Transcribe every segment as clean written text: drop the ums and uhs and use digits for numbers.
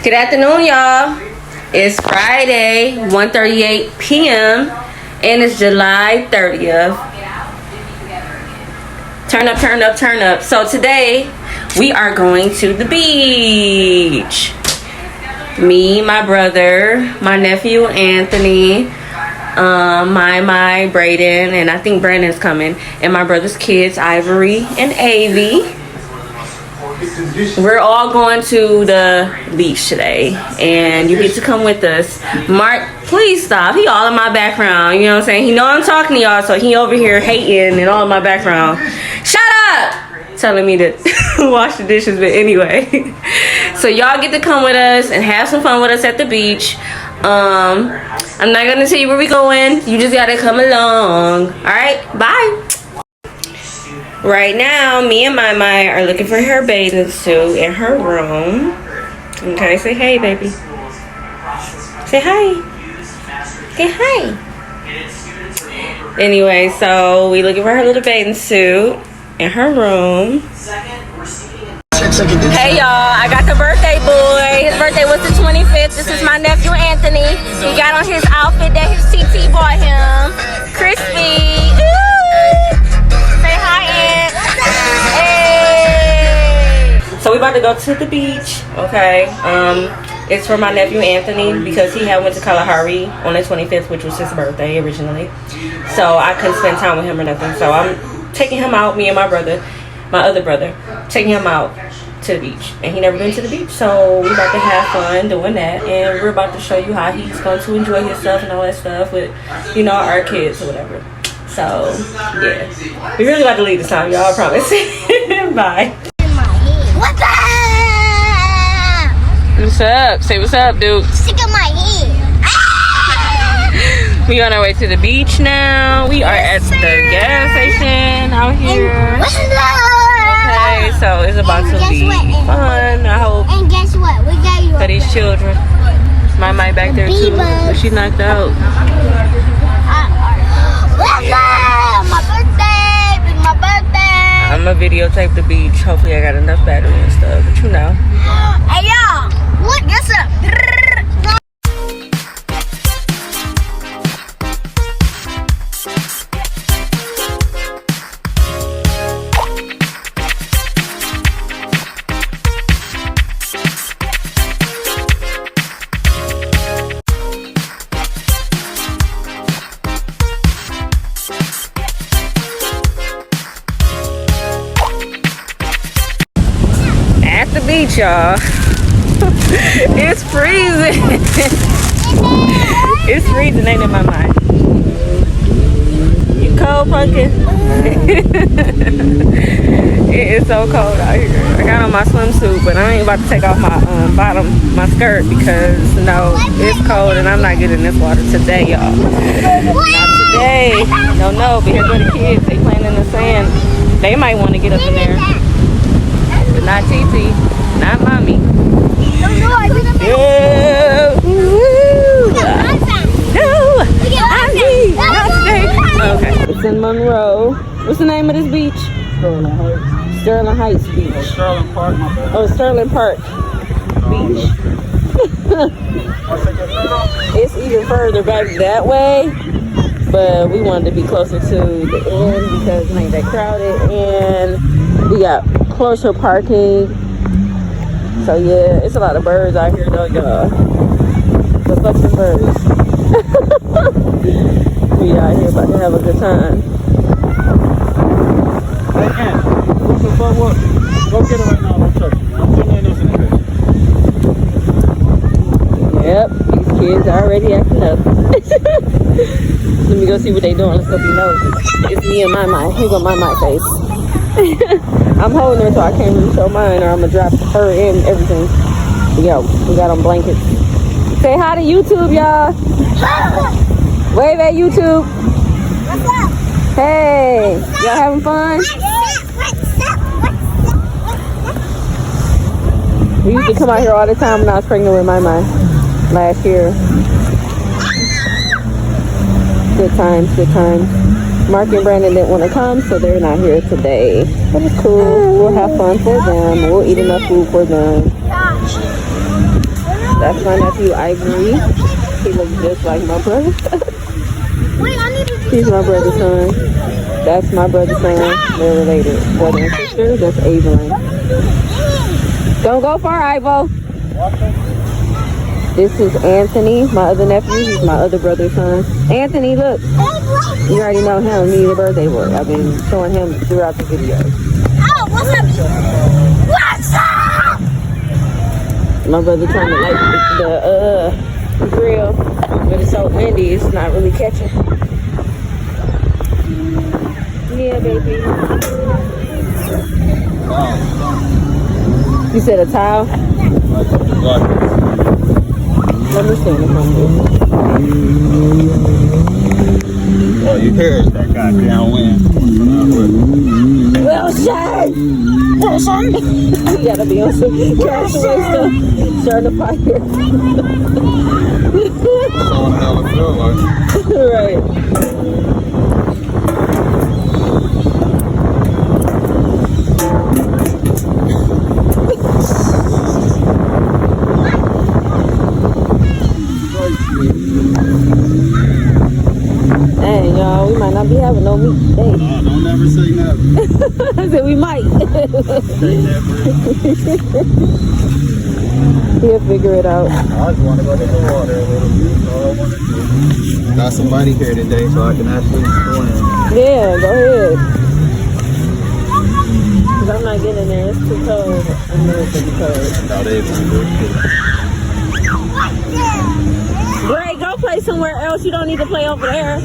Good afternoon, y'all. It's Friday, 1:38 p.m. and it's July 30th. Turn up, turn up, turn up. So today we are going to the beach. Me, my brother, my nephew Anthony, my Brayden, and I think Brandon's coming, and my brother's kids Ivory and Avy. We're all going to the beach today, and you get to come with us. Mark, please stop. He all in my background. You know what I'm saying? He know I'm talking to y'all, so he over here hating and all in my background. Shut up! Telling me to wash the dishes, but anyway. So y'all get to come with us and have some fun with us at the beach. I'm not gonna tell you where we going. You just gotta come along. All right, bye. Right now, me and Mai are looking for her bathing suit in her room. Okay, say hey, baby. Say hi. Say hi. Anyway, so we looking for her little bathing suit in her room. Hey, y'all. I got the birthday boy. His birthday was the 25th. This is my nephew, Anthony. He got on his outfit that his TT bought him. Crispy. So we about to go to the beach, okay? It's for my nephew Anthony because he had went to Kalahari on the 25th, which was his birthday originally. So I couldn't spend time with him or nothing. So I'm taking him out, me and my brother, my other brother, taking him out to the beach. And he never been to the beach, so we're about to have fun doing that. And we're about to show you how he's going to enjoy himself and all that stuff with, you know, our kids or whatever. So, yeah. We really about to leave this time, y'all, I promise. Bye. What's up? What's up? Say what's up, dude. Stick in my head. We on our way to the beach now. We are at the gas station out here. Okay, so it's about to be fun, I hope. And guess what? We got you for these children. My back there too, but she knocked out. My birthday! My birthday! I'm gonna videotape the beach. Hopefully I got enough battery and stuff, but you know. Hey y'all! What? What's up? The beach, y'all. It's freezing. It's freezing, ain't it, my mind? You cold, pumpkin? It is so cold out here. I got on my swimsuit, but I ain't about to take off my my skirt because no, it's cold and I'm not getting in this water today, y'all. Not today. No, but here go the kids. They playing in the sand. They might want to get up in there. But not TT, not mommy. Yeah. No, not today. Okay, it's in Monroe. What's the name of this beach? Sterling Heights. Sterling Heights Beach. Oh, Sterling Park, my bad. Oh, Sterling Park Beach. It's even further back that way, but we wanted to be closer to the end because it ain't that crowded, and we got closer parking. So yeah, it's a lot of birds out here though, y'all. The fucking birds. We out here about to have a good time. Hey, Ant, what's the fuck? What? Go get it right now. I'm checking. I'm putting this in the Yep, these kids are already acting up. Let me go see what they doing. Let's go be nosy. It's me and my mind. Here go my face. I'm holding her so I can't really show mine, or I'm gonna drop her in everything. Yo, we got on blankets. Say hi to YouTube, y'all. Wave at YouTube. What's up? Hey, y'all having fun? What's up? We used to come out here all the time when I was pregnant with my mom last year. Good times, good times. Mark and Brandon didn't want to come, so they're not here today. But it's cool. We'll have fun for them. We'll eat enough food for them. That's my nephew Ivory. He looks just like my brother. Wait, I need to do He's my brother's son. That's my brother's son. They're related. Brother and sister. That's Evelyn. Don't go far, Ivo. This is Anthony, my other nephew. He's my other brother's son. Anthony, look. You already know him. He's a birthday boy. I've been showing him throughout the video. Oh, what's up? What's up? My brother trying to light the grill, but it's so windy, it's not really catching. Yeah, baby. You said a towel? Let me stand in front of this. Oh, you hear it? That goddamn wind. Wilson! Wilson! You gotta be on some castaway stuff. Start a fire. Someone hell it feel like. Right. Dang, y'all, we might not be having no meat today. Don't never say never. I said we might. He'll figure it out. I just want to go to the water a little bit. That's all I want to do. Got somebody here today so I can actually swim. Yeah, go ahead. Cause I'm not getting in there. It's too cold. I know it's too cold. No, they even do it. Bray, go play somewhere else. You don't need to play over there.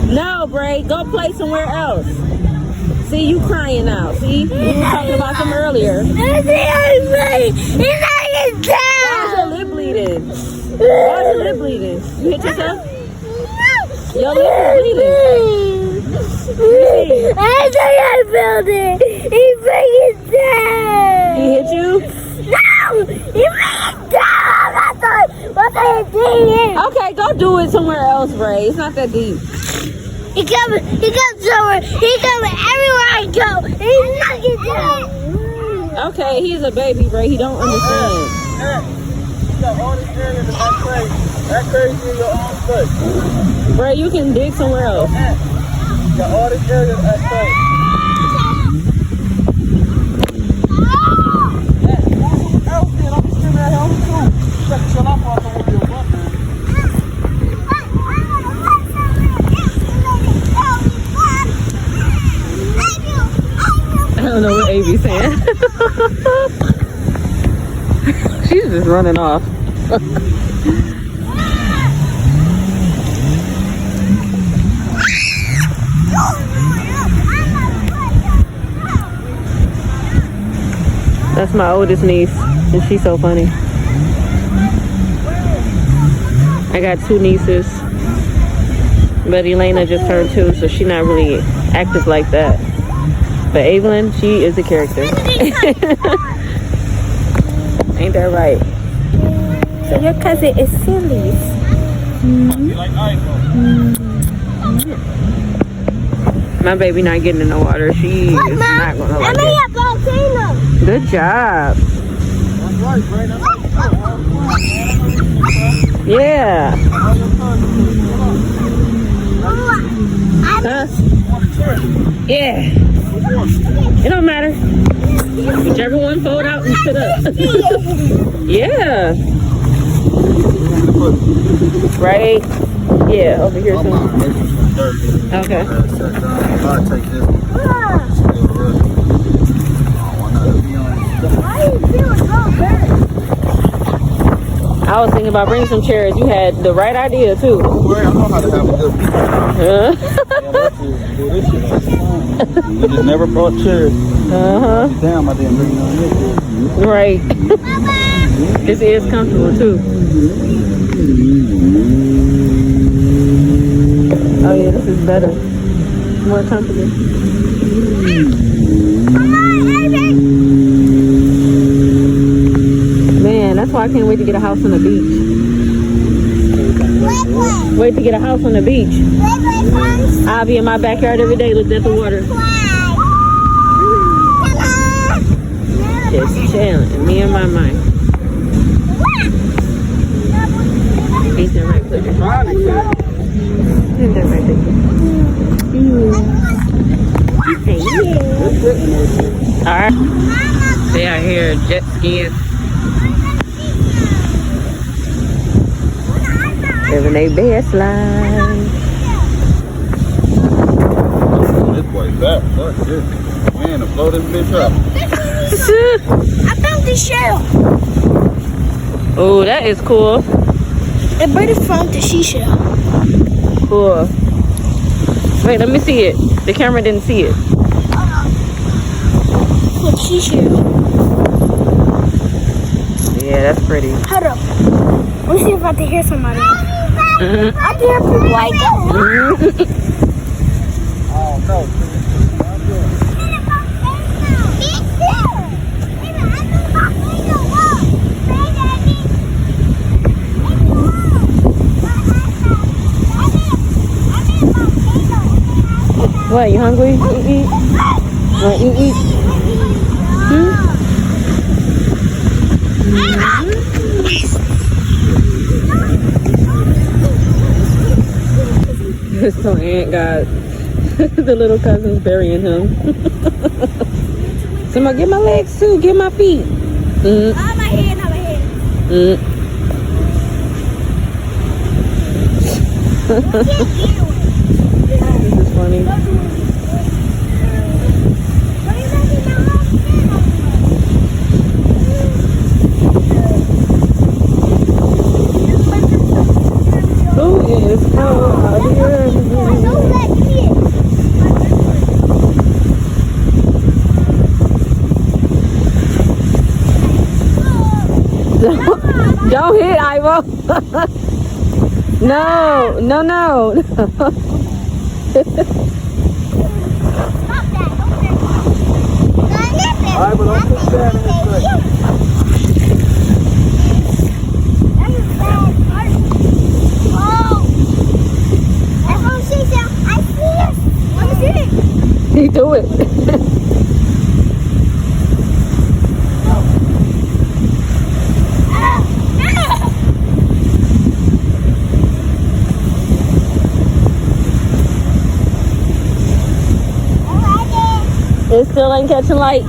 No, Bray, go play somewhere else. See, you crying now. See, we were talking about them earlier. Why is your lip bleeding? Why is your lip bleeding? You hit yourself? Your lip is bleeding. I think I felt it. He bring it down. He hit you? No, he bring it down. What are you doing? Okay, go do it somewhere else, Bray. It's not that deep. He comes somewhere. He comes everywhere I go. He's knocking down. Okay, he's a baby, Bray. He don't understand. You got all this area in that crazy. That crazy in your own place. Bray, you can dig somewhere else. You got all this area in that crazy. I don't know what Avy's saying. She's just running off. That's my oldest niece, and she's so funny. I got two nieces, but Elena just turned 2, so she's not really active like that. But Evelyn, she is a character. Ain't that right? So your cousin is silly. My baby not getting in the water. She is not gonna like it. Good job. Yeah. Huh? Yeah. It don't matter. Whichever one fold out and sit up. Yeah. Right? Yeah, over here too. Okay. I'll take this one. I was thinking about bringing some chairs. You had the right idea too. Don't worry, I know how to have a good pizza. Huh? Yeah, Do this shit all the time. We just never brought chairs. Damn, I didn't bring none of this. Right. This is comfortable too. Oh yeah, this is better. More comfortable. Man, that's why I can't wait to get a house on the beach. Wait to get a house on the beach. I'll be in my backyard every day looking at the water. Just chilling. Me and my mind. Ain't that right there? Ain't that right there? Alright. They are here jet skiing. Living they best life. This boy back. Fuck this. Man, to blow this bitch up. I found this shell. Oh, that is cool. A bird found the seashell. Cool. Wait, let me see it. The camera didn't see it. Look, seashell. Yeah, that's pretty. Hold up. Let me see if I can hear somebody. I can hear people like that. Oh, no. What, you hungry? Eat. Want to eat? So Aunt got the little cousins burying him. Somebody get my legs too, get my feet. My head. This is funny. Who is out here? Don't hit, Ivo. No. Alright, but don't put that in his face. He do it. It still ain't catching light.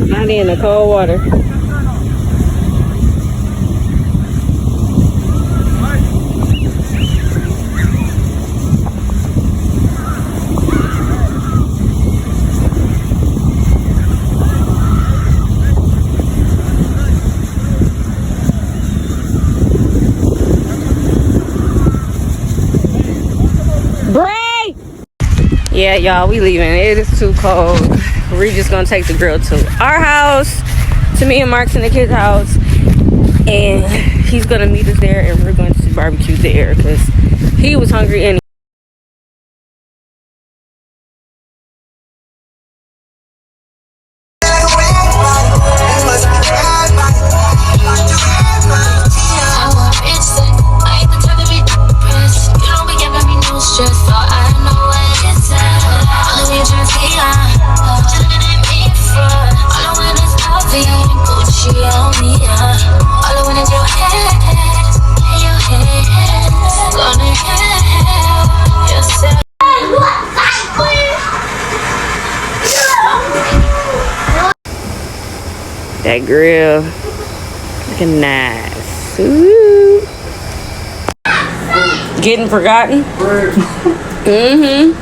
Not in the cold water. Bray! Yeah, y'all, we leaving. It is too cold. We're just gonna take the girl to our house, to me and Mark's and the kids' house, and he's gonna meet us there, and we're going to barbecue there because he was hungry and that grill looking nice. Ooh. Getting forgotten? Mm-hmm.